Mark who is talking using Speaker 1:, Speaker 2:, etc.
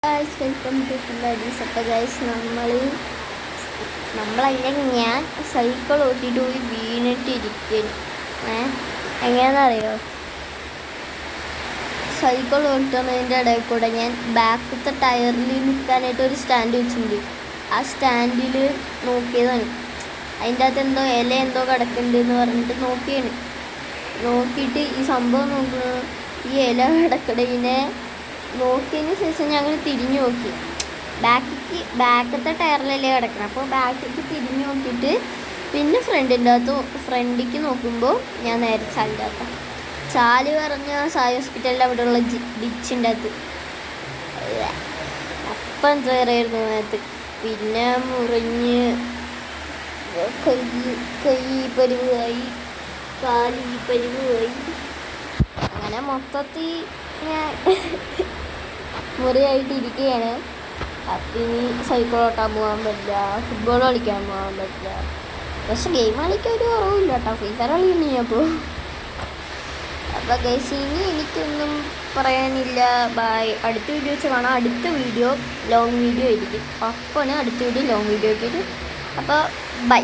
Speaker 1: Guys welcome to ladies. അപ്പോൾ guys നമ്മളല്ലെങ്കിൽ ഞാൻ സൈക്കിൾ ഓട്ടിയിട്ട് പോയി വീണിട്ടിരിക്കുന്നു. എങ്ങനെയാണെന്നറിയോ, സൈക്കിൾ ഓട്ടുന്നതിൻ്റെ ഇടയിൽ കൂടെ ഞാൻ ബാക്കത്തെ ടയറിൽ നിൽക്കാനായിട്ട് ഒരു സ്റ്റാൻഡ് വെച്ചിട്ടുണ്ട്. ആ സ്റ്റാൻഡിൽ നോക്കിയതാണ്. അതിൻ്റെ അകത്ത് ഇല എന്തോ കിടക്കുന്നുണ്ട് എന്ന് പറഞ്ഞിട്ട് നോക്കിയിട്ട് ഈ സംഭവം നോക്കുന്നു. ഈ ഇല കിടക്കണതിനെ നോക്കിയതിന് ശേഷം ഞങ്ങൾ തിരിഞ്ഞു നോക്കി. ബാക്കത്തെ ടയറിലല്ലേ കിടക്കണം. അപ്പോൾ ബാക്കിലേക്ക് തിരിഞ്ഞു നോക്കിയിട്ട് പിന്നെ ഫ്രണ്ടിലേക്ക് നോക്കുമ്പോൾ ഞാൻ നേരെ ചാല് പറഞ്ഞ സായി ഹോസ്പിറ്റലിൻ്റെ അവിടെയുള്ള ഡിച്ചിൻ്റെ അകത്ത് അപ്പം കയറിയായിരുന്നു അതിനകത്ത്. പിന്നെ മുറിഞ്ഞ് കൈ പരിവായി, കാലി പരിവായി, അങ്ങനെ മൊത്തത്തിൽ ഞാൻ മുറിയായിട്ടിരിക്കുകയാണ്. അപ്പം ഇനി സൈക്കിൾ ഓട്ടാൻ പോകാൻ പറ്റില്ല, ഫുട്ബോൾ കളിക്കാൻ പോകാൻ പറ്റില്ല. പക്ഷെ ഗെയിം കളിക്കാൻ ഒരു കുറവില്ല കേട്ടോ, ഫ്രീ ഫയർ കളിക്കുന്നു അപ്പോൾ. അപ്പോൾ ഗൈസ് ഇനി എനിക്കൊന്നും പറയാനില്ല. ബൈ. അടുത്ത വീഡിയോ വെച്ച് കാണാം. അടുത്ത വീഡിയോ ലോങ് വീഡിയോ ആയിരിക്കും. അപ്പോൾ അടുത്ത വീഡിയോ ലോങ് വീഡിയോ ആക്കിയിട്ട്. അപ്പോൾ ബൈ.